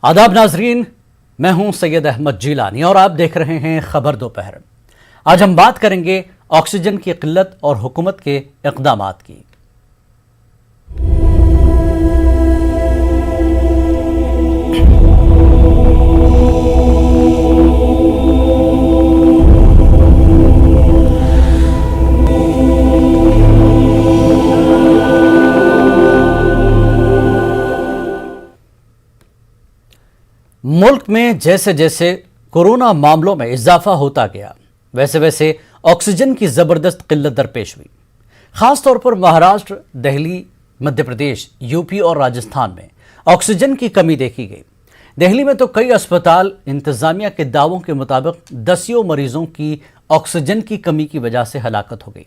आदाब नाजरीन, मैं हूं सैयद अहमद जिलानी और आप देख रहे हैं खबर दोपहर। आज हम बात करेंगे ऑक्सीजन की किल्लत और हुकूमत के इक़दामात की। मुल्क में जैसे जैसे कोरोना मामलों में इजाफा होता गया, वैसे वैसे ऑक्सीजन की जबरदस्त किल्लत दरपेश हुई। खासतौर पर महाराष्ट्र, दिल्ली, मध्य प्रदेश, यूपी और राजस्थान में ऑक्सीजन की कमी देखी गई। दिल्ली में तो कई अस्पताल इंतजामिया के दावों के मुताबिक दसियों मरीजों की ऑक्सीजन की कमी की वजह से हलाकत हो गई।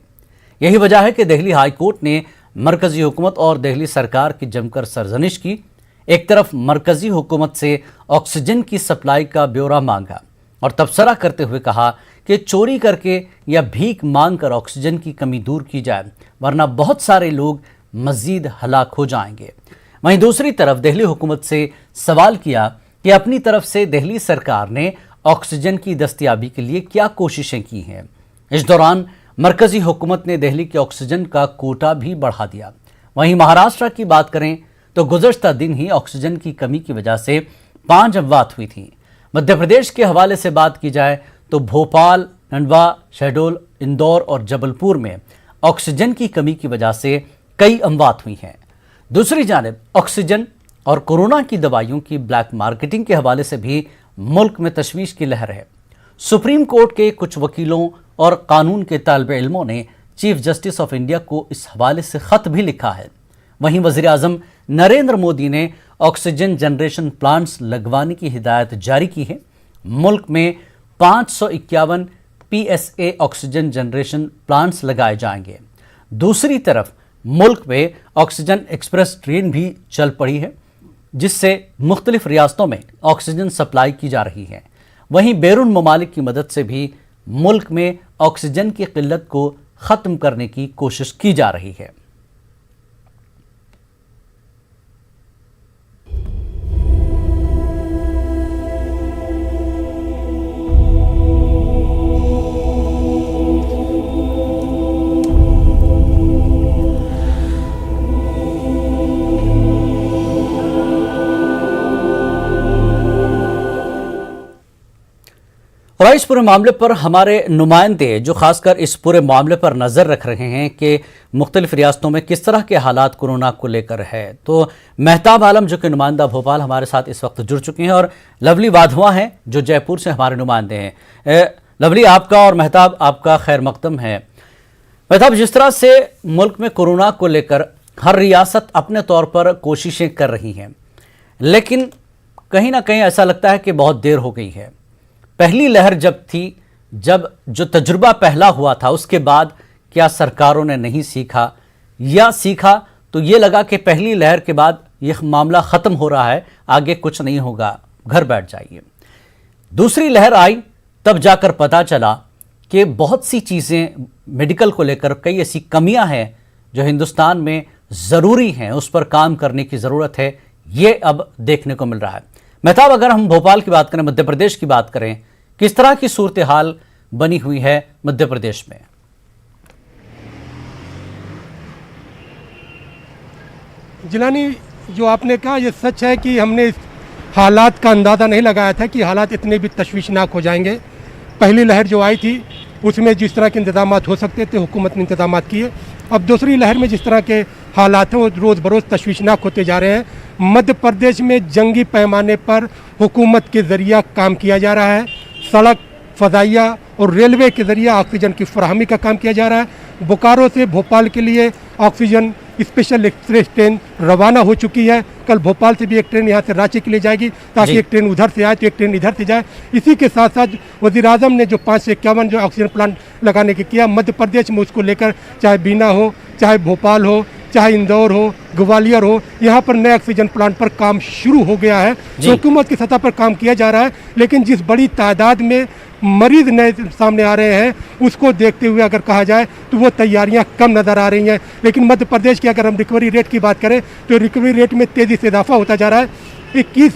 यही वजह है कि दिल्ली हाईकोर्ट ने मरकजी हुकूमत और दिल्ली सरकार की जमकर सरजनिश की। एक तरफ मरकजी हुकूमत से ऑक्सीजन की सप्लाई का ब्यौरा मांगा और तबसरा करते हुए कहा कि चोरी करके या भीख मांगकर ऑक्सीजन की कमी दूर की जाए, वरना बहुत सारे लोग मजीद हलाक हो जाएंगे। वहीं दूसरी तरफ दिल्ली हुकूमत से सवाल किया कि अपनी तरफ से दिल्ली सरकार ने ऑक्सीजन की दस्तयाबी के लिए क्या कोशिशें की हैं। इस दौरान मरकजी हुकूमत ने दिल्ली के ऑक्सीजन का कोटा भी बढ़ा दिया। वहीं महाराष्ट्र की बात करें तो गुज़श्ता दिन ही ऑक्सीजन की कमी की वजह से 5 अमवात हुई थी। मध्य प्रदेश के हवाले से बात की जाए तो भोपाल, खंडवा, शहडोल, इंदौर और जबलपुर में ऑक्सीजन की कमी की वजह से कई अमवात हुई हैं। दूसरी जानिब ऑक्सीजन और कोरोना की दवाइयों की ब्लैक मार्केटिंग के हवाले से भी मुल्क में तशवीश की लहर है। सुप्रीम कोर्ट के कुछ वकीलों और कानून के तालिब इल्मों ने चीफ जस्टिस ऑफ इंडिया को इस हवाले से खत भी लिखा है। वहीं वज़ीर आज़म नरेंद्र मोदी ने ऑक्सीजन जनरेशन प्लांट्स लगवाने की हिदायत जारी की है। मुल्क में 551 PSA ऑक्सीजन जनरेशन प्लांट्स लगाए जाएंगे। दूसरी तरफ मुल्क में ऑक्सीजन एक्सप्रेस ट्रेन भी चल पड़ी है, जिससे मुख्तलिफ रियासतों में ऑक्सीजन सप्लाई की जा रही है। वहीं बैरून ममालिक की मदद से भी मुल्क में ऑक्सीजन की किल्लत को ख़त्म करने की कोशिश की जा रही है। और इस पूरे मामले पर हमारे नुमाइंदे जो खासकर इस पूरे मामले पर नज़र रख रहे हैं कि मुख्तलिफ रियासतों में किस तरह के हालात कोरोना को लेकर है, तो महताब आलम जो कि नुमाइंदा भोपाल हमारे साथ इस वक्त जुड़ चुके हैं और लवली वाधवा हैं जो जयपुर से हमारे नुमाइंदे हैं। लवली, आपका और महताब आपका खैर मकदम है। महताब, जिस तरह से मुल्क में कोरोना को लेकर हर रियासत अपने तौर पर कोशिशें कर रही हैं, लेकिन कहीं ना कहीं ऐसा लगता है कि बहुत देर हो गई है। पहली लहर जब थी, जब जो तजुर्बा पहला हुआ था, उसके बाद क्या सरकारों ने नहीं सीखा, या सीखा तो ये लगा कि पहली लहर के बाद यह मामला ख़त्म हो रहा है, आगे कुछ नहीं होगा, घर बैठ जाइए। दूसरी लहर आई तब जाकर पता चला कि बहुत सी चीज़ें मेडिकल को लेकर कई ऐसी कमियां हैं जो हिंदुस्तान में ज़रूरी हैं, उस पर काम करने की ज़रूरत है, ये अब देखने को मिल रहा है। महताब, अगर हम भोपाल की बात करें, मध्य प्रदेश की बात करें, किस तरह की सूरत हाल बनी हुई है मध्य प्रदेश में? जिलानी, जो आपने कहा ये सच है कि हमने इस हालात का अंदाज़ा नहीं लगाया था कि हालात इतने भी तशवीशनाक हो जाएंगे। पहली लहर जो आई थी उसमें जिस तरह के इंतजाम हो सकते थे, हुकूमत ने इंतजाम किए। अब दूसरी लहर में जिस तरह के हालात हैं वो रोज़ बरोज़ तशवीशनाक होते जा रहे हैं। मध्य प्रदेश में जंगी पैमाने पर हुकूमत के ज़रिए काम किया जा रहा है। सड़क, फ़ज़ाइया और रेलवे के ज़रिए ऑक्सीजन की फराहमी का काम किया जा रहा है। बोकारो से भोपाल के लिए ऑक्सीजन स्पेशल एक्सप्रेस ट्रेन रवाना हो चुकी है। कल भोपाल से भी एक ट्रेन यहाँ से रांची के लिए जाएगी, ताकि एक ट्रेन उधर से आए तो एक ट्रेन इधर से जाए। इसी के साथ साथ वज़ीर आज़म ने जो 5 से 51 जो ऑक्सीजन प्लांट लगाने के किया मध्य प्रदेश में, उसको लेकर चाहे बीना हो, चाहे भोपाल हो, चाहे इंदौर हो, ग्वालियर हो, यहाँ पर नए ऑक्सीजन प्लांट पर काम शुरू हो गया है। हुकूमत की सतह पर काम किया जा रहा है, लेकिन जिस बड़ी तादाद में मरीज नए सामने आ रहे हैं उसको देखते हुए अगर कहा जाए तो वो तैयारियां कम नज़र आ रही हैं। लेकिन मध्य प्रदेश की अगर हम रिकवरी रेट की बात करें तो रिकवरी रेट में तेज़ी से इजाफा होता जा रहा है। 21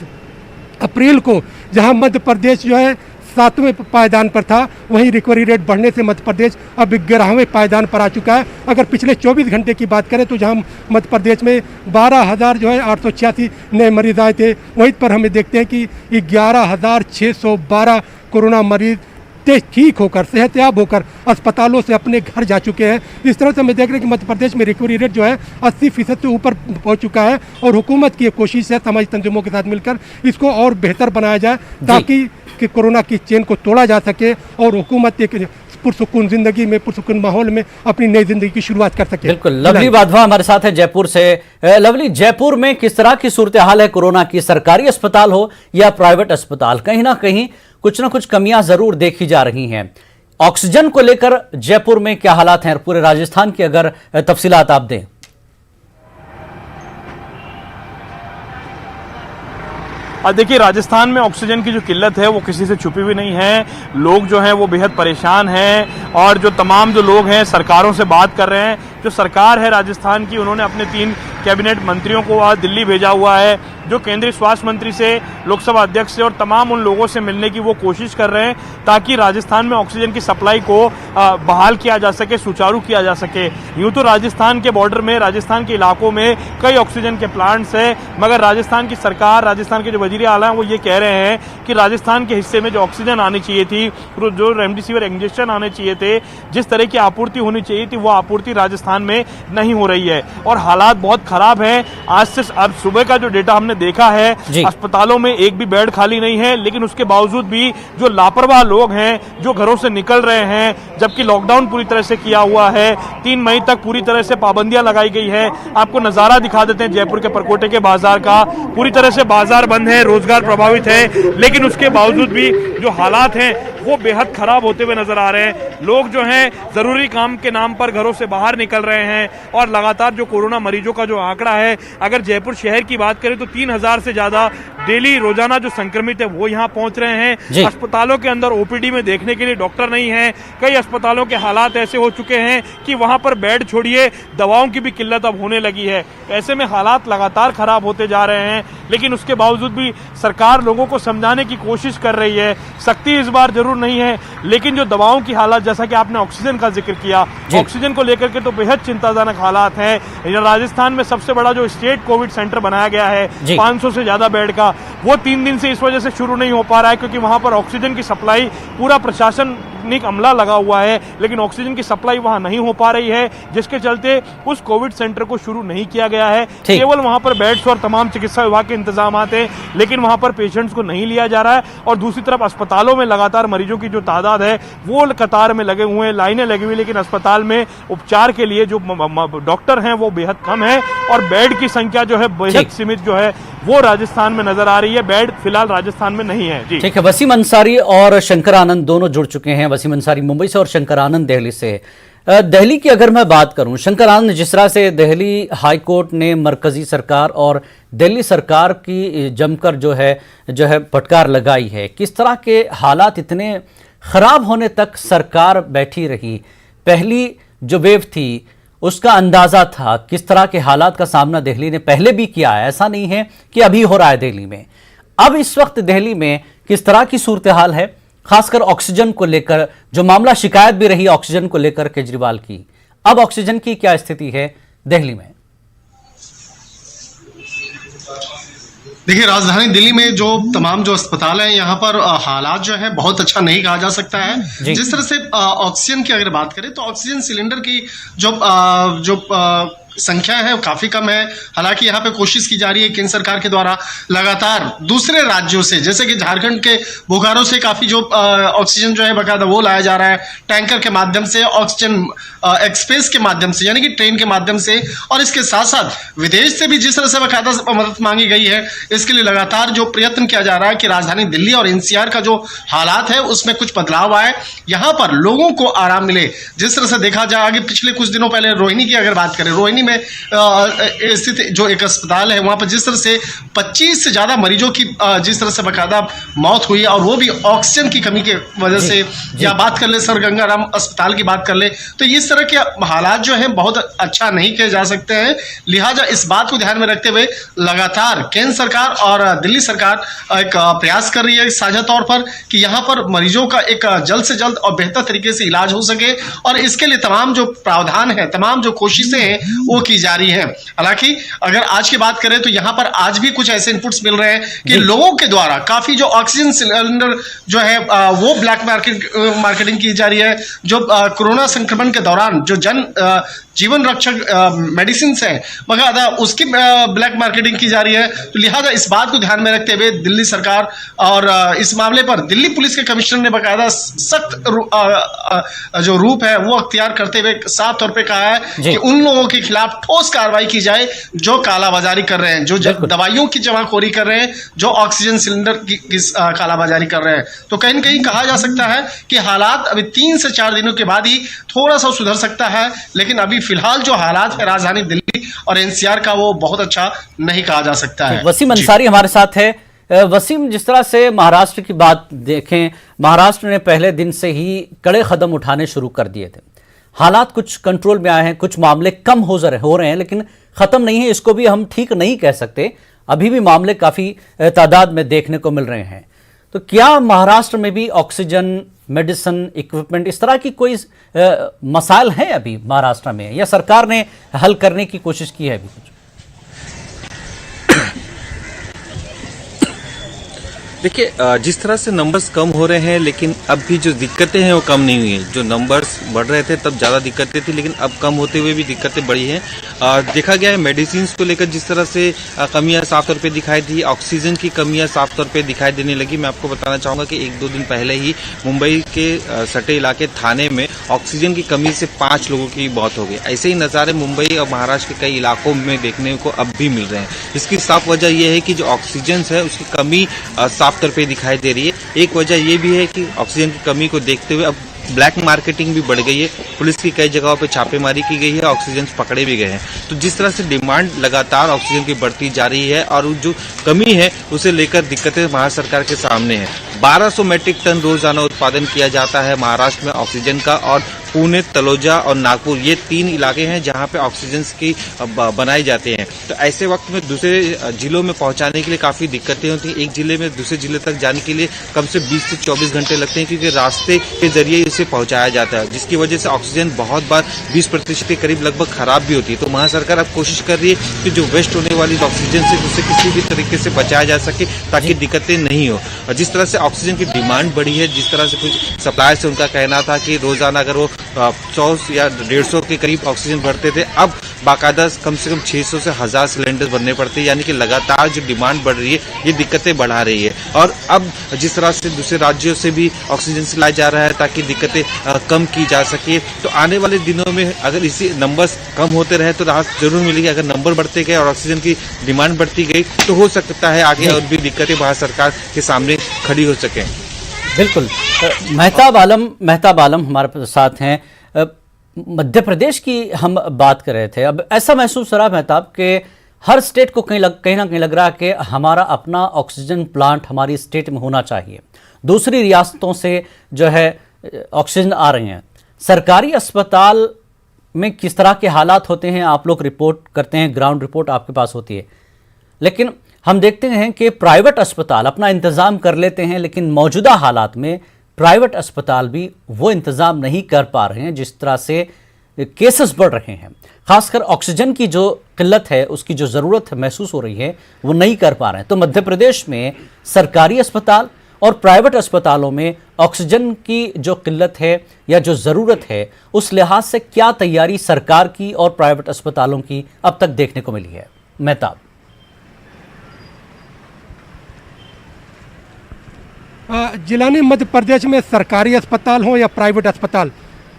अप्रैल को जहां मध्य प्रदेश जो है 7वें पायदान पर था, वहीं रिकवरी रेट बढ़ने से मध्य प्रदेश अब 11वें पायदान पर आ चुका है। अगर पिछले 24 घंटे की बात करें तो जहां मध्य प्रदेश में 12,000 जो है 886 नए मरीज आए थे, वहीं पर हमें देखते हैं कि 11,612 कोरोना मरीज ठीक होकर, सेहतयाब होकर अस्पतालों से अपने घर जा चुके हैं। इस तरह से हम देख रहे हैं कि मध्य प्रदेश में रिकवरी रेट जो है 80% से ऊपर पहुंच चुका है और हुकूमत की कोशिश है सामाजिक तंजीमों के साथ मिलकर इसको और बेहतर बनाया जाए ताकि कि कोरोना की चेन को तोड़ा जा सके और हुकूमत एक पुरसुकून जिंदगी में, पुरसुकून माहौल में अपनी नई जिंदगी की शुरुआत कर सके। बिल्कुल। लवली वाधवा हमारे साथ है जयपुर से। लवली, जयपुर में किस तरह की सूरत हाल है कोरोना की? सरकारी अस्पताल हो या प्राइवेट अस्पताल, कहीं ना कहीं कुछ ना कुछ कमियां जरूर देखी जा रही हैं। ऑक्सीजन को लेकर जयपुर में क्या हालात हैं, पूरे राजस्थान की अगर तफसीलात आप दें। देखिए, राजस्थान में ऑक्सीजन की जो किल्लत है वो किसी से छुपी हुई नहीं है। लोग जो हैं वो बेहद परेशान हैं और जो तमाम जो लोग हैं सरकारों से बात कर रहे हैं। जो सरकार है राजस्थान की, उन्होंने अपने 3 कैबिनेट मंत्रियों को आज दिल्ली भेजा हुआ है, जो केंद्रीय स्वास्थ्य मंत्री से, लोकसभा अध्यक्ष से और तमाम उन लोगों से मिलने की वो कोशिश कर रहे हैं ताकि राजस्थान में ऑक्सीजन की सप्लाई को बहाल किया जा सके, सुचारू किया जा सके। यूं तो राजस्थान के बॉर्डर में, राजस्थान के इलाकों में कई ऑक्सीजन के प्लांट्स हैं, मगर राजस्थान की सरकार, राजस्थान के जो वजीर आला हैं वो ये कह रहे हैं कि राजस्थान के हिस्से में जो ऑक्सीजन आनी चाहिए थी, जो रेमडेसिविर इंजेक्शन आने चाहिए थे, जिस तरह की आपूर्ति होनी चाहिए थी, वो आपूर्ति राजस्थान में नहीं हो रही है और हालात बहुत खराब है। आज से अब सुबह का जो डेटा हमने देखा है, अस्पतालों में एक भी बेड खाली नहीं है, लेकिन उसके बावजूद भी जो लापरवाह लोग हैं, जो घरों से निकल रहे हैं, जबकि लॉकडाउन पूरी तरह से किया हुआ है, 3 मई तक पूरी तरह से पाबंदियां लगाई गई है। आपको नजारा दिखा देते हैं जयपुर के परकोटे के बाजार का। पूरी तरह से बाजार बंद है, रोजगार प्रभावित है, लेकिन उसके बावजूद भी जो हालात हैं वो बेहद खराब होते हुए नजर आ रहे हैं। लोग जो हैं जरूरी काम के नाम पर घरों से बाहर निकल रहे हैं और लगातार जो कोरोना मरीजों का जो आंकड़ा है, अगर जयपुर शहर की बात करें तो 3,000 से ज्यादा डेली रोजाना जो संक्रमित है वो यहाँ पहुंच रहे हैं। अस्पतालों के अंदर ओपीडी में देखने के लिए डॉक्टर नहीं है। कई अस्पतालों के हालात ऐसे हो चुके हैं कि वहां पर बेड छोड़िए, दवाओं की भी किल्लत अब होने लगी है। ऐसे में हालात लगातार खराब होते जा रहे हैं, लेकिन उसके बावजूद भी सरकार लोगों को समझाने की कोशिश कर रही है। सख्ती इस बार जरूर नहीं है, लेकिन जो दवाओं की हालत, जैसा कि आपने ऑक्सीजन का जिक्र किया, ऑक्सीजन को लेकर के तो बेहद चिंताजनक हालात हैं। राजस्थान में सबसे बड़ा जो स्टेट कोविड सेंटर बनाया गया है 500 से ज्यादा बेड का, वो 3 दिन से इस वजह से शुरू नहीं हो पा रहा है क्योंकि वहां पर ऑक्सीजन की सप्लाई, पूरा प्रशासनिक अमला लगा हुआ है, लेकिन ऑक्सीजन की सप्लाई वहां नहीं हो पा रही है, जिसके चलते उस कोविड सेंटर को शुरू नहीं किया गया है। केवल वहां पर बेड्स और तमाम चिकित्सा विभाग के इंतजाम हैं, लेकिन वहां पर पेशेंट्स को नहीं लिया जा रहा है। और दूसरी तरफ अस्पतालों में लगातार मरीजों की जो तादाद है वो कतार में लगे हुए हैं, लाइनें लगी हुई, लेकिन अस्पताल में उपचार के लिए जो डॉक्टर हैं वो बेहद कम है और बेड की संख्या जो है बेहद सीमित जो है वो राजस्थान में नजर आ रही है। बेड फिलहाल राजस्थान में नहीं है। जी ठीक है। वसीम अंसारी और शंकर आनंद दोनों जुड़ चुके हैं। वसीम अंसारी मुंबई से और शंकर आनंद दिल्ली से। दिल्ली की अगर मैं बात करूं, शंकर आनंद, जिस तरह से दिल्ली हाई कोर्ट ने मरकजी सरकार और दिल्ली सरकार की जमकर जो है फटकार लगाई है, किस तरह के हालात इतने खराब होने तक सरकार बैठी रही? पहली जो वेव थी उसका अंदाजा था, किस तरह के हालात का सामना दिल्ली ने पहले भी किया है, ऐसा नहीं है कि अभी हो रहा है दिल्ली में। अब इस वक्त दिल्ली में किस तरह की सूरत हाल है, खासकर ऑक्सीजन को लेकर? जो मामला शिकायत भी रही ऑक्सीजन को लेकर केजरीवाल की, अब ऑक्सीजन की क्या स्थिति है दिल्ली में? देखिए, राजधानी दिल्ली में जो तमाम जो अस्पताल हैं, यहाँ पर हालात जो है बहुत अच्छा नहीं कहा जा सकता है। जिस तरह से ऑक्सीजन की अगर बात करें तो ऑक्सीजन सिलेंडर की जो संख्या है वो काफी कम है। हालांकि यहाँ पे कोशिश की जा रही है केंद्र सरकार के द्वारा लगातार दूसरे राज्यों से, जैसे कि झारखंड के बोकारो से काफी जो ऑक्सीजन जो है बकायदा वो लाया जा रहा है टैंकर के माध्यम से, ऑक्सीजन एक्सप्रेस के माध्यम से, यानी कि ट्रेन के माध्यम से। और इसके साथ साथ विदेश से भी जिस तरह से बकायदा मदद मांगी गई है, इसके लिए लगातार जो प्रयत्न किया जा रहा है कि राजधानी दिल्ली और एनसीआर का जो हालात है उसमें कुछ बदलाव आए, यहाँ पर लोगों को आराम मिले। जिस तरह से देखा जाए, आगे पिछले कुछ दिनों पहले रोहिणी की अगर बात करें, रोहिणी दिल्ली में स्थित जो एक अस्पताल है वहां पर जिस तरह से 25 से ज्यादा मरीजों की जिस तरह से बाकायदा मौत हुई और वो भी ऑक्सीजन की कमी की वजह से, या बात कर ले सर गंगाराम अस्पताल की बात कर ले, तो इस तरह के हालात जो हैं बहुत अच्छा नहीं किए जा सकते हैं। लिहाजा इस बात को ध्यान में रखते हुए लगातार केंद्र सरकार और दिल्ली सरकार एक प्रयास कर रही है साझा तौर पर कि यहाँ पर मरीजों का एक जल्द से जल्द और बेहतर तरीके से इलाज हो सके, और इसके लिए तमाम जो प्रावधान है, तमाम जो कोशिशें हैं वो की जा रही हैं। हालांकि अगर आज की बात करें तो यहाँ पर आज भी कुछ ऐसे इनपुट्स मिल रहे हैं कि लोगों के द्वारा काफी जो ऑक्सीजन सिलेंडर जो है वो ब्लैक मार्केटिंग की जा रही है। जो कोरोना संक्रमण के दौरान जो जीवन रक्षक मेडिसिन है बकायदा उसकी ब्लैक मार्केटिंग की जा रही है। तो लिहाजा इस बात को ध्यान में रखते हुए दिल्ली सरकार और इस मामले पर दिल्ली पुलिस के कमिश्नर ने बकायदा सख्त जो रूप है वो अख्तियार करते हुए साफ तौर पे कहा है कि उन लोगों के खिलाफ ठोस कार्रवाई की जाए जो कालाबाजारी कर रहे हैं, जो दवाइयों की जमाखोरी कर रहे हैं, जो ऑक्सीजन सिलेंडर की कालाबाजारी कर रहे हैं। तो कहीं न कहीं कहा जा सकता है कि हालात अभी 3 से 4 दिनों के बाद ही थोड़ा सा सुधर सकता है, लेकिन अभी फिलहाल जो हालात है राजधानी दिल्ली और एनसीआर का वो बहुत अच्छा नहीं कहा जा सकता है। वसीम अंसारी हमारे साथ है। वसीम, जिस तरह से महाराष्ट्र की बात देखें, महाराष्ट्र ने पहले दिन से ही कड़े कदम उठाने शुरू कर दिए थे। हालात कुछ कंट्रोल में आए हैं, कुछ मामले कम हो रहे हैं, लेकिन खत्म नहीं है, इसको भी हम ठीक नहीं कह सकते। अभी भी मामले काफी तादाद में देखने को मिल रहे हैं। तो क्या महाराष्ट्र में भी ऑक्सीजन, मेडिसिन, इक्विपमेंट, इस तरह की कोई मसाइल हैं अभी महाराष्ट्र में, या सरकार ने हल करने की कोशिश की है अभी कुछ? देखिए, जिस तरह से नंबर्स कम हो रहे हैं, लेकिन अब भी जो दिक्कतें हैं वो कम नहीं हुई हैं। जो नंबर्स बढ़ रहे थे तब ज़्यादा दिक्कतें थी, लेकिन अब कम होते हुए भी दिक्कतें बढ़ी हैं। देखा गया है मेडिसिन को लेकर जिस तरह से कमियां साफ तौर पे दिखाई दी, ऑक्सीजन की कमियां साफ तौर पे दिखाई देने लगी। मैं आपको बताना चाहूंगा कि 1-2 दिन पहले ही मुंबई के सटे इलाके थाने में ऑक्सीजन की कमी से 5 लोगों की मौत हो गई। ऐसे ही नज़ारे मुंबई और महाराष्ट्र के कई इलाकों में देखने को अब भी मिल रहे हैं। इसकी साफ वजह यह है कि जो ऑक्सीजन है उसकी कमी साफ तौर पे दिखाई दे रही है। एक वजह यह भी है कि ऑक्सीजन की कमी को देखते हुए अब ब्लैक मार्केटिंग भी बढ़ गई है। पुलिस की कई जगहों पे छापेमारी की गई है, ऑक्सीजन पकड़े भी गए हैं। तो जिस तरह से डिमांड लगातार ऑक्सीजन की बढ़ती जा रही है और जो कमी है उसे लेकर दिक्कतें महाराष्ट्र सरकार के सामने है। 1200 मैट्रिक टन रोजाना उत्पादन किया जाता है महाराष्ट्र में ऑक्सीजन का, और पुणे, तलोजा और नागपुर ये 3 इलाके हैं जहां पे ऑक्सीजन की बनाए जाते हैं। तो ऐसे वक्त में दूसरे जिलों में पहुंचाने के लिए काफी दिक्कतें होती हैं। एक जिले में दूसरे जिले तक जाने के लिए कम से 20 से 24 घंटे लगते हैं, क्योंकि रास्ते के जरिए इसे पहुंचाया जाता है, जिसकी वजह से ऑक्सीजन बहुत बार 20% के करीब लगभग खराब भी होती है। तो महाराष्ट्र सरकार अब कोशिश कर रही है कि जो वेस्ट होने वाली ऑक्सीजन से उसे किसी भी तरीके से बचाया जा सके ताकि दिक्कतें नहीं हो। और जिस तरह से ऑक्सीजन की डिमांड बढ़ी है, जिस तरह से कुछ सप्लायर से उनका कहना था कि रोजाना अगर वो 100 या 150 के करीब ऑक्सीजन भरते थे, अब बाकायदा कम से कम 600 से 1000 सिलेंडर भरने पड़ते हैं। यानी कि लगातार जो डिमांड बढ़ रही है ये दिक्कतें बढ़ा रही है। और अब जिस तरह से दूसरे राज्यों से भी ऑक्सीजन से लाया जा रहा है ताकि दिक्कतें कम की जा सके, तो आने वाले दिनों में अगर इसी नंबर्स कम होते रहे तो राहत जरूर मिलेगी। अगर नंबर बढ़ते गए और ऑक्सीजन की डिमांड बढ़ती गई तो हो सकता है आगे और भी दिक्कतें भारत सरकार के सामने खड़ी हो सकें। बिल्कुल। मेहताब आलम हमारे साथ हैं। मध्य प्रदेश की हम बात कर रहे थे। अब ऐसा महसूस हो रहा है मेहताब के हर स्टेट को कहीं ना कहीं लग रहा है कि हमारा अपना ऑक्सीजन प्लांट हमारी स्टेट में होना चाहिए। दूसरी रियासतों से जो है ऑक्सीजन आ रही हैं। सरकारी अस्पताल में किस तरह के हालात होते हैं आप लोग रिपोर्ट करते हैं, ग्राउंड रिपोर्ट आपके पास होती है, लेकिन हम देखते हैं कि प्राइवेट अस्पताल अपना इंतज़ाम कर लेते हैं, लेकिन मौजूदा हालात में प्राइवेट अस्पताल भी वो इंतज़ाम नहीं कर पा रहे हैं जिस तरह से केसेस बढ़ रहे हैं। खासकर ऑक्सीजन की जो किल्लत है, उसकी जो ज़रूरत महसूस हो रही है, वो नहीं कर पा रहे हैं। तो मध्य प्रदेश में सरकारी अस्पताल और प्राइवेट अस्पतालों में ऑक्सीजन की जो किल्लत है या जो ज़रूरत है, उस लिहाज से क्या तैयारी सरकार की और प्राइवेट अस्पतालों की अब तक देखने को मिली है? मेहताब, जिलानी मध्य प्रदेश में सरकारी अस्पताल हो या प्राइवेट अस्पताल,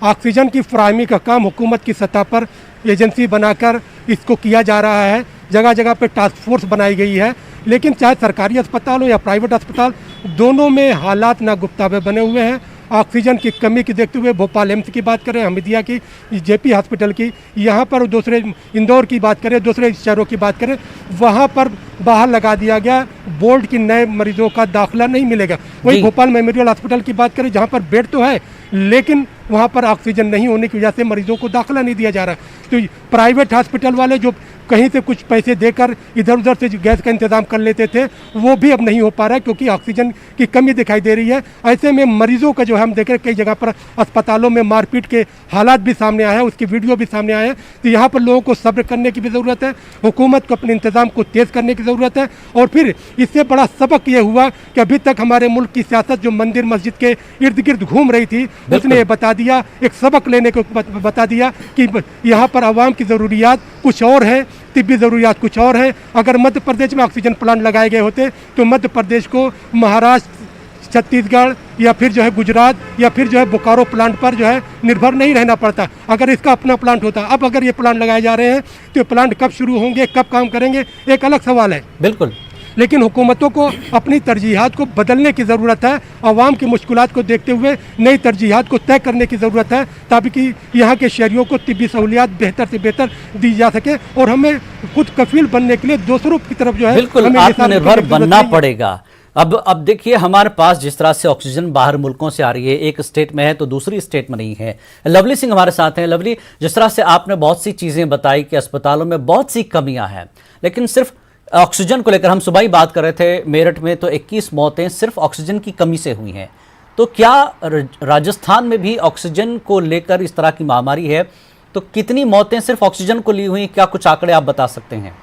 ऑक्सीजन की फराहमी का काम हुकूमत की सतह पर एजेंसी बनाकर इसको किया जा रहा है। जगह जगह पे टास्क फोर्स बनाई गई है, लेकिन चाहे सरकारी अस्पताल हो या प्राइवेट अस्पताल, दोनों में हालात नागुफ्ता में बने हुए हैं ऑक्सीजन की कमी की देखते हुए भोपाल एम्स की बात करें, हमीदिया की, जेपी हॉस्पिटल की, यहाँ पर दूसरे इंदौर की बात करें, दूसरे शहरों की बात करें, वहाँ पर बाहर लगा दिया गया बोर्ड की नए मरीजों का दाखिला नहीं मिलेगा। वही भोपाल मेमोरियल हॉस्पिटल की बात करें, जहाँ पर बेड तो है लेकिन वहाँ पर ऑक्सीजन नहीं होने की वजह से मरीजों को दाखिला नहीं दिया जा रहा। तो प्राइवेट हॉस्पिटल वाले जो कहीं से कुछ पैसे देकर इधर उधर से गैस का इंतजाम कर लेते थे, वो भी अब नहीं हो पा रहा है क्योंकि ऑक्सीजन की कमी दिखाई दे रही है। ऐसे में मरीजों का जो है हम देख रहे हैं कई जगह पर अस्पतालों में मारपीट के हालात भी सामने आए हैं, उसकी वीडियो भी सामने आए हैं। तो यहाँ पर लोगों को सब्र करने की भी ज़रूरत है, हुकूमत को अपने इंतजाम को तेज़ करने की ज़रूरत है। और फिर इससे बड़ा सबक ये हुआ कि अभी तक हमारे मुल्क की सियासत जो मंदिर मस्जिद के इर्द गिर्द घूम रही थी, उसने ये बता दिया, एक सबक लेने को बता दिया कि यहाँ पर आवाम की ज़रूरियात कुछ और है, तिब्बी ज़रूरियात कुछ और है। अगर मध्य प्रदेश में ऑक्सीजन प्लांट लगाए गए होते तो मध्य प्रदेश को महाराष्ट्र, छत्तीसगढ़ या फिर जो है गुजरात या फिर जो है बोकारो प्लांट पर जो है निर्भर नहीं रहना पड़ता अगर इसका अपना प्लांट होता। अब अगर ये प्लांट लगाए जा रहे हैं तो ये प्लांट कब शुरू होंगे, कब काम करेंगे, एक अलग सवाल है। बिल्कुल, लेकिन हुकूमतों को अपनी तरजीहात को बदलने की ज़रूरत है। आवाम की मुश्किलात को देखते हुए नई तरजीहात को तय करने की ज़रूरत है ताकि यहाँ के शहरियों को तिब्बी सहूलियात बेहतर से बेहतर दी जा सके और हमें खुद कफील बनने के लिए दूसरों की तरफ जो है बिल्कुल आत्मनिर्भर बनना पड़ेगा। अब देखिए हमारे पास जिस तरह से ऑक्सीजन बाहर मुल्कों से आ रही है, एक स्टेट में है तो दूसरी स्टेट में नहीं है। लवली सिंह हमारे साथ हैं। लवली, जिस तरह से आपने बहुत सी चीज़ें बताई कि अस्पतालों में बहुत सी कमियां हैं, लेकिन सिर्फ ऑक्सीजन को लेकर हम सुबह ही बात कर रहे थे, मेरठ में तो 21 मौतें सिर्फ ऑक्सीजन की कमी से हुई हैं। तो क्या राजस्थान में भी ऑक्सीजन को लेकर इस तरह की महामारी है? तो कितनी मौतें सिर्फ ऑक्सीजन को ली हुई, क्या कुछ आंकड़े आप बता सकते हैं?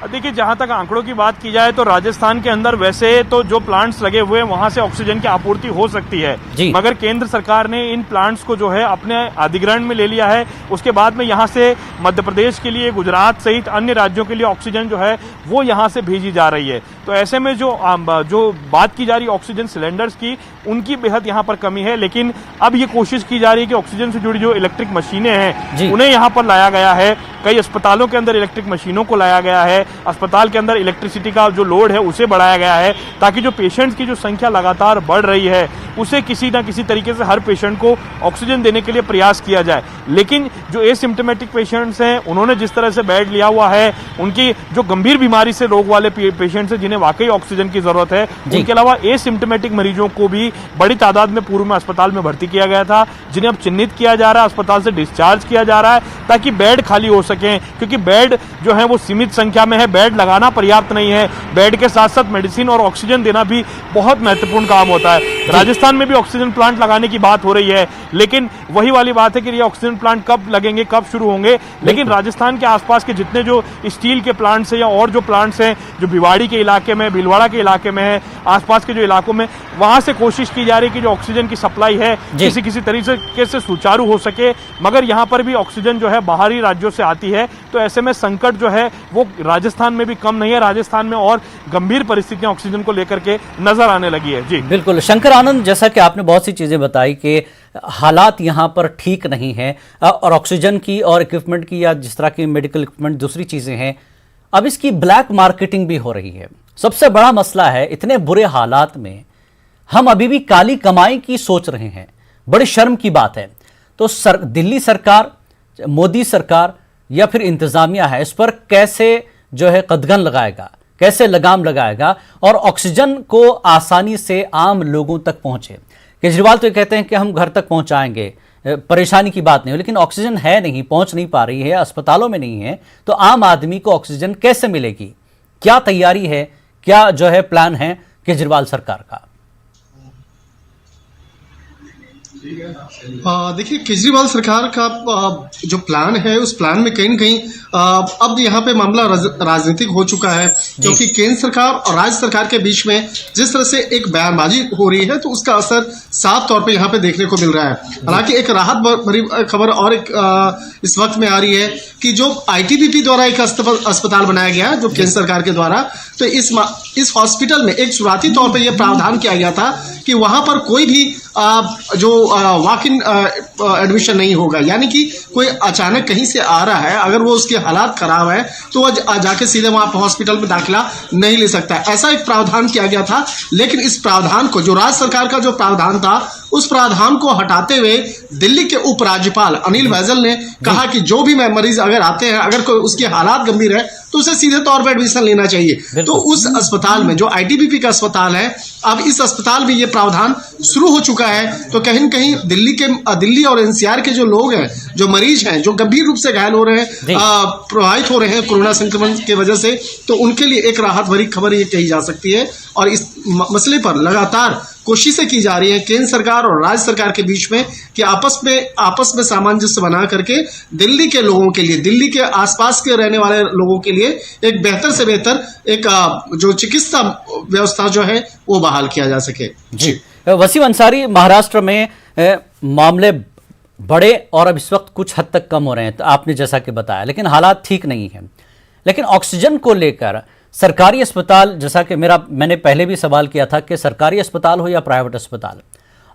देखिए, जहां तक आंकड़ों की बात की जाए तो राजस्थान के अंदर वैसे तो जो प्लांट्स लगे हुए हैं वहां से ऑक्सीजन की आपूर्ति हो सकती है, मगर केंद्र सरकार ने इन प्लांट्स को जो है अपने अधिग्रहण में ले लिया है। उसके बाद में यहां से मध्य प्रदेश के लिए, गुजरात सहित अन्य राज्यों के लिए ऑक्सीजन जो है वो यहां से भेजी जा रही है। तो ऐसे में जो बात की जा रही है ऑक्सीजन सिलेंडर्स की, उनकी बेहद यहां पर कमी है। लेकिन अब ये कोशिश की जा रही है कि ऑक्सीजन से जुड़ी जो इलेक्ट्रिक मशीनें हैं उन्हें यहां पर लाया गया है। कई अस्पतालों के अंदर इलेक्ट्रिक मशीनों को लाया गया है, अस्पताल के अंदर इलेक्ट्रिसिटी का जो लोड है उसे बढ़ाया गया है ताकि जो पेशेंट्स की जो संख्या लगातार बढ़ रही है उसे किसी ना किसी तरीके से हर पेशेंट को ऑक्सीजन देने के लिए प्रयास किया जाए। लेकिन जो एसिम्प्टोमेटिक पेशेंट्स हैं उन्होंने जिस तरह से बेड लिया हुआ है, उनकी जो गंभीर बीमारी से रोग वाले पेशेंट्स हैं जिन्हें वाकई ऑक्सीजन की जरूरत है, उनके अलावा एसिम्प्टोमेटिक मरीजों को भी बड़ी तादाद में पूर्व में अस्पताल में भर्ती किया गया था, जिन्हें अब चिन्हित किया जा रहा है, अस्पताल से डिस्चार्ज किया जा रहा है ताकि बेड खाली हो सके, क्योंकि बेड जो है वो सीमित संख्या में है, बेड लगाना पर्याप्त नहीं है। बेड के साथ साथ मेडिसिन और ऑक्सीजन देना भी बहुत महत्वपूर्ण काम होता है। राजस्थान में भी ऑक्सीजन प्लांट लगाने की बात हो रही है, लेकिन वही वाली बात है कि ये ऑक्सीजन प्लांट कब लगेंगे, कब शुरू होंगे। लेकिन राजस्थान के आसपास के जितने जो स्टील के प्लांट्स हैं या और जो प्लांट्स हैं जो भिवाड़ी के इलाके में, भीलवाड़ा के इलाके में है, आसपास के जो इलाकों में, वहां से कोशिश की जा रही है कि जो ऑक्सीजन की सप्लाई है किसी तरीके से सुचारू हो सके। मगर यहाँ पर भी ऑक्सीजन जो है बाहरी राज्यों से आती है, तो ऐसे में संकट जो है वो राजस्थान में भी कम नहीं है। राजस्थान में और गंभीर परिस्थितियां ऑक्सीजन को लेकर के नजर आने लगी है। जी बिल्कुल शंकर आनंद, जैसा कि आपने बहुत सी चीजें बताई कि हालात यहाँ पर ठीक नहीं है और ऑक्सीजन की और इक्विपमेंट की या जिस तरह की मेडिकल इक्विपमेंट दूसरी चीजें हैं, अब इसकी ब्लैक मार्केटिंग भी हो रही है। सबसे बड़ा मसला है इतने बुरे हालात में हम अभी भी काली कमाई की सोच रहे हैं, बड़ी शर्म की बात है। तो दिल्ली सरकार, मोदी सरकार या फिर इंतजामिया है, इस पर कैसे जो है कदगन लगाएगा, कैसे लगाम लगाएगा और ऑक्सीजन को आसानी से आम लोगों तक पहुंचे। केजरीवाल तो ये कहते हैं कि हम घर तक पहुंचाएंगे, परेशानी की बात नहीं हो, लेकिन ऑक्सीजन है नहीं, पहुंच नहीं पा रही है, अस्पतालों में नहीं है, तो आम आदमी को ऑक्सीजन कैसे मिलेगी? क्या तैयारी है, क्या जो है प्लान है केजरीवाल सरकार का? देखिए, केजरीवाल सरकार का जो प्लान है उस प्लान में कहीं न कहीं अब यहाँ पे मामला राजनीतिक हो चुका है, क्योंकि केंद्र सरकार और राज्य सरकार के बीच में जिस तरह से एक बयानबाजी हो रही है तो उसका असर साफ तौर पे यहाँ पे देखने को मिल रहा है। हालांकि एक राहत भरी खबर और एक इस वक्त में आ रही है कि जो आईटीबीपी द्वारा एक अस्पताल बनाया गया है जो केंद्र सरकार के द्वारा, तो इस हॉस्पिटल में एक शुरुआती तौर पर यह प्रावधान किया गया था कि वहां पर कोई भी जो वॉक इन एडमिशन नहीं होगा, यानी कि कोई अचानक कहीं से आ रहा है, अगर वो उसके हालात खराब है तो वह जाके सीधे वहां पर हॉस्पिटल में दाखिला नहीं ले सकता। ऐसा एक प्रावधान किया गया था, लेकिन इस प्रावधान को, जो राज्य सरकार का जो प्रावधान था, उस प्रावधान को हटाते हुए दिल्ली के उपराज्यपाल अनिल बैजल ने कहा कि जो भी मरीज अगर आते हैं, अगर कोई उसके हालात गंभीर है तो उसे सीधे तौर पर एडमिशन लेना चाहिए। तो उस अस्पताल में, जो आईटीबीपी का अस्पताल है, अब इस अस्पताल में ये प्रावधान शुरू हो चुका है। तो कहीं न कहीं दिल्ली और एनसीआर के जो लोग हैं, जो मरीज हैं, जो गंभीर रूप से घायल हो रहे हैं, प्रभावित हो रहे हैं कोरोना संक्रमण की वजह से, तो उनके लिए एक राहत भरी खबर ये कही जा सकती है। और इस मसले पर लगातार कोशिशें की जा रही हैं केंद्र सरकार और राज्य सरकार के बीच में कि आपस में सामंजस्य बना करके दिल्ली के लोगों के लिए, दिल्ली के आसपास के रहने वाले लोगों के लिए एक बेहतर से बेहतर एक जो चिकित्सा व्यवस्था जो है वो बहाल किया जा सके। जी, वसीम अंसारी, महाराष्ट्र में मामले बड़े और अब इस वक्त कुछ हद तक कम हो रहे हैं, तो आपने जैसा कि बताया, लेकिन हालात ठीक नहीं हैं। लेकिन ऑक्सीजन को लेकर सरकारी अस्पताल, जैसा कि मैंने पहले भी सवाल किया था कि सरकारी अस्पताल हो या प्राइवेट अस्पताल,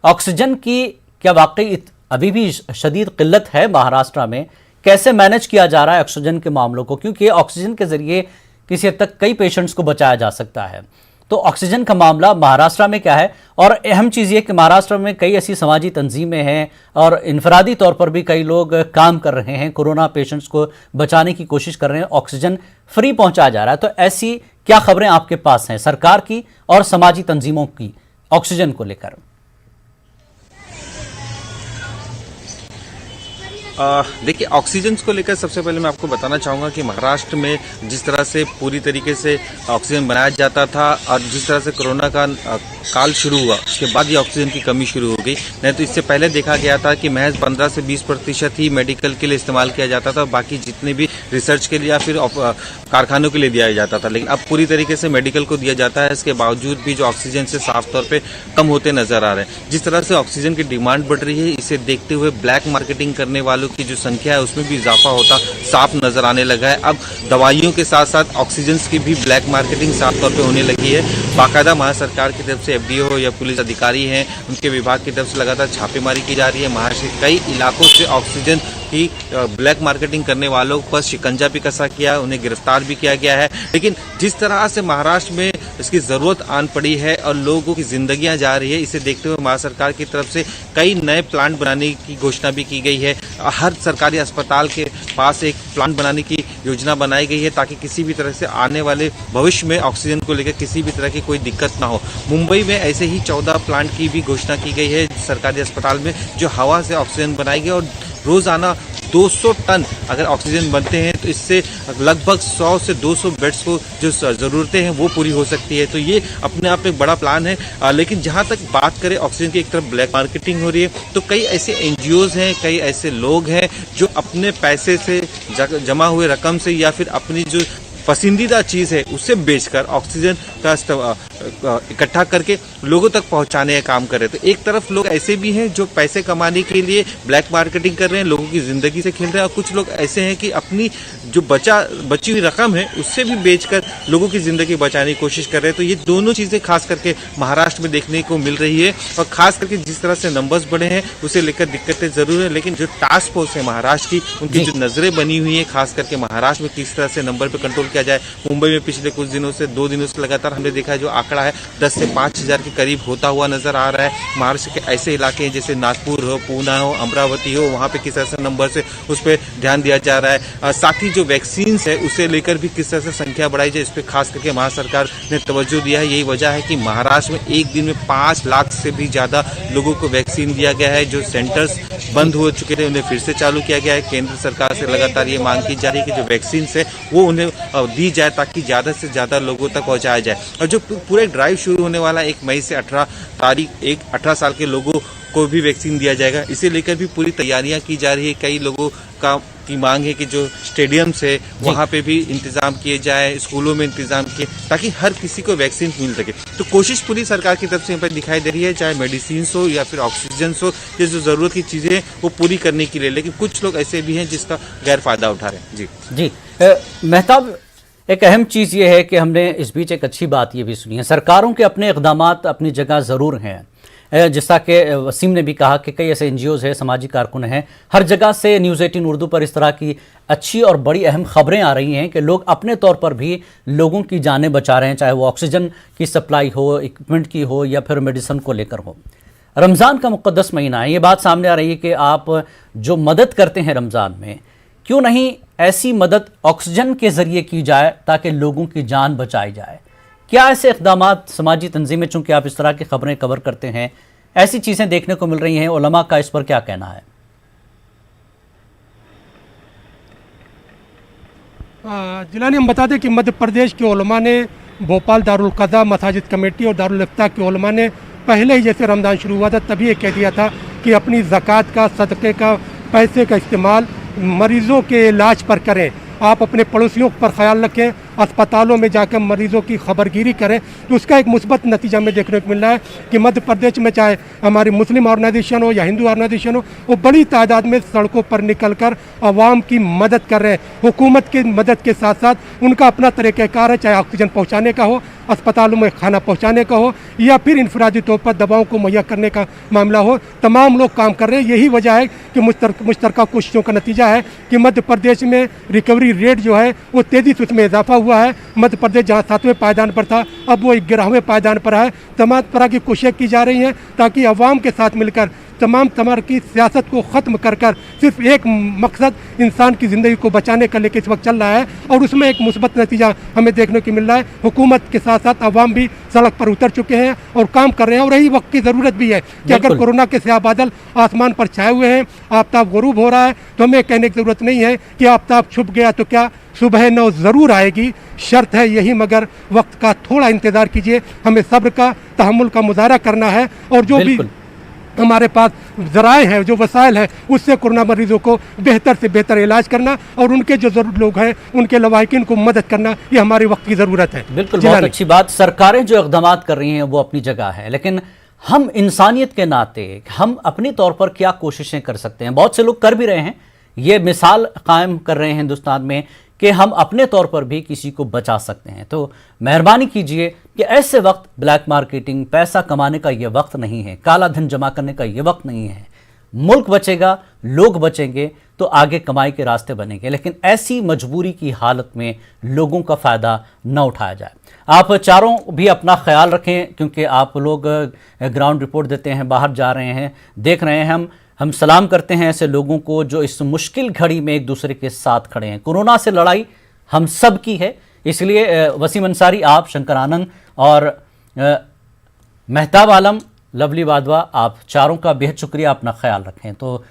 ऑक्सीजन की क्या वाकई अभी भी शदीद किल्लत है महाराष्ट्र में? कैसे मैनेज किया जा रहा है ऑक्सीजन के मामलों को, क्योंकि ऑक्सीजन के जरिए किसी हद तक कई पेशेंट्स को बचाया जा सकता है। तो ऑक्सीजन का मामला महाराष्ट्र में क्या है? और अहम चीज़ ये कि महाराष्ट्र में कई ऐसी समाजी तंजीमें हैं और इनफरादी तौर पर भी कई लोग काम कर रहे हैं, कोरोना पेशेंट्स को बचाने की कोशिश कर रहे हैं, ऑक्सीजन फ्री पहुंचाया जा रहा है। तो ऐसी क्या खबरें आपके पास हैं सरकार की और समाजी तंजीमों की ऑक्सीजन को लेकर? देखिए, ऑक्सीजन को लेकर सबसे पहले मैं आपको बताना चाहूँगा कि महाराष्ट्र में जिस तरह से पूरी तरीके से ऑक्सीजन बनाया जाता था और जिस तरह से कोरोना का काल शुरू हुआ, उसके बाद ये ऑक्सीजन की कमी शुरू हो गई। नहीं तो इससे पहले देखा गया था कि महज 15 से 20% ही मेडिकल के लिए इस्तेमाल किया जाता था, बाकी जितने भी रिसर्च के लिए या फिर कारखानों के लिए दिया जाता था। लेकिन अब पूरी तरीके से मेडिकल को दिया जाता है। इसके बावजूद भी जो ऑक्सीजन से साफ तौर पर कम होते नजर आ रहे हैं। जिस तरह से ऑक्सीजन की डिमांड बढ़ रही है, इसे देखते हुए ब्लैक मार्केटिंग करने वालों की जो संख्या है उसमें भी इजाफा होता साफ नजर आने लगा है। अब दवाइयों के साथ साथ ऑक्सीजन की भी ब्लैक मार्केटिंग साफ तौर पे होने लगी है। बाकायदा महाराष्ट्र सरकार की तरफ से एफडीओ या पुलिस अधिकारी हैं, उनके विभाग की तरफ से लगातार छापेमारी की जा रही है। महाराष्ट्र के कई इलाकों से ऑक्सीजन की ब्लैक मार्केटिंग करने वालों पर शिकंजा भी कसा किया, उन्हें गिरफ्तार भी किया गया है। लेकिन जिस तरह से महाराष्ट्र में इसकी जरूरत आन पड़ी है और लोगों की जिंदगियां जा रही है, इसे देखते हुए महाराष्ट्र सरकार की तरफ से कई नए प्लांट बनाने की घोषणा भी की गई है। हर सरकारी अस्पताल के पास एक प्लांट बनाने की योजना बनाई गई है ताकि किसी भी तरह से आने वाले भविष्य में ऑक्सीजन को लेकर किसी भी तरह की कोई दिक्कत ना हो। मुंबई में ऐसे ही 14 प्लांट की भी घोषणा की गई है सरकारी अस्पताल में, जो हवा से ऑक्सीजन बनाएगी और रोजाना 200 टन अगर ऑक्सीजन बनते हैं तो इससे लगभग 100 से 200 बेड्स को जो ज़रूरतें हैं वो पूरी हो सकती है। तो ये अपने आप में बड़ा प्लान है। लेकिन जहाँ तक बात करें ऑक्सीजन की, एक तरफ ब्लैक मार्केटिंग हो रही है तो कई ऐसे एनजीओज हैं, कई ऐसे लोग हैं जो अपने पैसे से जमा हुए रकम से या फिर अपनी जो पसंदीदा चीज़ है उसे बेचकर ऑक्सीजन का इकट्ठा करके लोगों तक पहुंचाने का काम कर रहे हैं। तो एक तरफ लोग ऐसे भी हैं जो पैसे कमाने के लिए ब्लैक मार्केटिंग कर रहे हैं, लोगों की जिंदगी से खेल रहे हैं, और कुछ लोग ऐसे हैं कि अपनी जो बची हुई रकम है उससे भी बेचकर लोगों की जिंदगी बचाने की कोशिश कर रहे हैं। तो ये दोनों चीजें खास करके महाराष्ट्र में देखने को मिल रही है। और खास करके जिस तरह से नंबर्स बढ़े हैं उसे लेकर दिक्कतें जरूर है, लेकिन जो टास्क फोर्स है महाराष्ट्र की, उनकी जो नजरें बनी हुई है खास करके महाराष्ट्र में किस तरह से नंबर पर कंट्रोल किया जाए। मुंबई में पिछले कुछ दिनों से 2 दिनों से लगातार हमने देखा है जो आंकड़ा है 10 से 5,000 के करीब होता हुआ नजर आ रहा है। महाराष्ट्र के ऐसे इलाके हैं जैसे नागपुर हो, पूना हो, अमरावती हो, वहां पे किस तरह से नंबर से उस पर ध्यान दिया जा रहा है। साथ ही जो वैक्सीन है उसे लेकर भी किस तरह से संख्या बढ़ाई जाए, इस पर खास करके महाराष्ट्र सरकार ने तवज्जो दिया है। यही वजह है कि महाराष्ट्र में एक दिन में 5 लाख से भी ज्यादा लोगों को वैक्सीन दिया गया है। जो सेंटर्स बंद हो चुके थे उन्हें फिर से चालू किया गया है। केंद्र सरकार से लगातार ये मांग की जा रही है कि जो वैक्सीन है वो उन्हें दी जाए ताकि ज्यादा से ज्यादा लोगों तक पहुंचाया जाए। और जो पूरे ड्राइव शुरू होने वाला 1 मई से 18 साल के लोगों को भी वैक्सीन दिया जाएगा, इसे लेकर भी पूरी तैयारियां की जा रही है। कई लोगों की मांग है कि जो स्टेडियम्स है वहां पे भी इंतजाम किए जाए, स्कूलों में इंतजाम किए ताकि हर किसी को वैक्सीन मिल सके। तो कोशिश पूरी सरकार की तरफ से यहाँ पर दिखाई दे रही है, चाहे मेडिसिन हो या फिर ऑक्सीजन हो, ये जो जरूरत की चीजें हैं वो पूरी करने के लिए। लेकिन कुछ लोग ऐसे भी हैं जिसका गैर फायदा उठा रहे हैं। जी मेहताब, एक अहम चीज़ ये है कि हमने इस बीच एक अच्छी बात ये भी सुनी है, सरकारों के अपने इक़दामात अपनी जगह ज़रूर हैं, जैसा कि वसीम ने भी कहा कि कई ऐसे NGOs हैं, सामाजिक कारकुन हैं, हर जगह से न्यूज़ 18 उर्दू पर इस तरह की अच्छी और बड़ी अहम खबरें आ रही हैं कि लोग अपने तौर पर भी लोगों की जानें बचा रहे हैं, चाहे वो ऑक्सीजन की सप्लाई हो, इक्विपमेंट की हो या फिर मेडिसिन को लेकर हो। रमज़ान का मुक़द्दस महीना है, ये बात सामने आ रही है कि आप जो मदद करते हैं रमज़ान में, क्यों नहीं ऐसी मदद ऑक्सीजन के ज़रिए की जाए ताकि लोगों की जान बचाई जाए। क्या ऐसे इक़दामात समाजी तंजीमें, चूँकि आप इस तरह की खबरें कवर करते हैं, ऐसी चीज़ें देखने को मिल रही हैं, उलमा का इस पर क्या कहना है? जिलानी हम बता दें कि मध्य प्रदेश के उलमा ने, भोपाल दारुल क़ज़ा मसाजिद कमेटी और दारुल इफ्ता के उलमा ने पहले ही जैसे रमज़ान शुरू हुआ था तभी ये कह दिया था कि अपनी ज़कात का, सदक़े का, पैसे का इस्तेमाल मरीज़ों के इलाज पर करें। आप अपने पड़ोसियों पर ख्याल रखें, अस्पतालों में जाकर मरीज़ों की खबरगिरी करें। तो उसका एक मुस्बत नतीजा में देखने को मिल रहा है कि मध्य प्रदेश में चाहे हमारी मुस्लिम ऑर्गेनाइजेशन हो या हिंदू ऑर्गेनाइजेशन हो, वो बड़ी तादाद में सड़कों पर निकलकर आवाम की मदद कर रहे हैं। हुकूमत की मदद के साथ साथ उनका अपना तरीक़ाकार है, चाहे ऑक्सीजन पहुँचाने का हो, अस्पतालों में खाना पहुँचाने का हो या फिर इनफरादी तौर पर दवाओं को मुहैया करने का मामला हो, तमाम लोग काम कर रहे हैं। यही वजह है कि मुश्तरका कोशिशों का नतीजा है कि मध्य प्रदेश में रिकवरी रेट जो है वो तेज़ी से उसमें इजाफा हुआ है। मध्य प्रदेश जहाँ 7वें पायदान पर था, अब वो 11वें पायदान पर है। तमाम तरह की कोशिशें की जा रही हैं ताकि अवाम के साथ मिलकर तमाम तरह की सियासत को ख़त्म कर सिर्फ एक मकसद इंसान की ज़िंदगी को बचाने का लेकर इस वक्त चल रहा है और उसमें एक मुस्बत नतीजा हमें देखने को मिल रहा है। हुकूमत के साथ साथ अवाम भी सड़क पर उतर चुके हैं और काम कर रहे हैं और यही वक्त की ज़रूरत भी है कि अगर कोरोना के स्याह बादल आसमान पर छाए हुए हैं, आफ्ताब गुरूब हो रहा है, तो हमें कहने की ज़रूरत नहीं है कि आफ्ताब छुप गया तो क्या, सुबह 9 ज़रूर आएगी। शर्त है यही, मगर वक्त का थोड़ा इंतज़ार कीजिए। हमें सब्र का, तहम्मुल का मुजाहरा करना है और जो भी हमारे पास ज़राए हैं, जो वसाइल है, उससे कोरोना मरीजों को बेहतर से बेहतर इलाज करना और उनके जो ज़रूरत लोग हैं उनके लवाहिकीन को मदद करना, ये हमारी वक्त की ज़रूरत है। बिल्कुल, बहुत अच्छी बात। सरकारें जो इक़दाम कर रही हैं वो अपनी जगह है, लेकिन हम इंसानियत के नाते हम अपने तौर पर क्या कोशिशें कर सकते हैं? बहुत से लोग कर भी रहे हैं, ये मिसाल कायम कर रहे हैं हिंदुस्तान में कि हम अपने तौर पर भी किसी को बचा सकते हैं। तो मेहरबानी कीजिए कि ऐसे वक्त ब्लैक मार्केटिंग, पैसा कमाने का ये वक्त नहीं है, काला धन जमा करने का ये वक्त नहीं है। मुल्क बचेगा, लोग बचेंगे तो आगे कमाई के रास्ते बनेंगे, लेकिन ऐसी मजबूरी की हालत में लोगों का फ़ायदा न उठाया जाए। आप चारों भी अपना ख्याल रखें, क्योंकि आप लोग ग्राउंड रिपोर्ट देते हैं, बाहर जा रहे हैं, देख रहे हैं। हम सलाम करते हैं ऐसे लोगों को जो इस मुश्किल घड़ी में एक दूसरे के साथ खड़े हैं। कोरोना से लड़ाई हम सब की है, इसलिए वसीम अंसारी, आप, शंकर आनंद और मेहताब आलम, लवली वाधवा, आप चारों का बेहद शुक्रिया। अपना ख्याल रखें। तो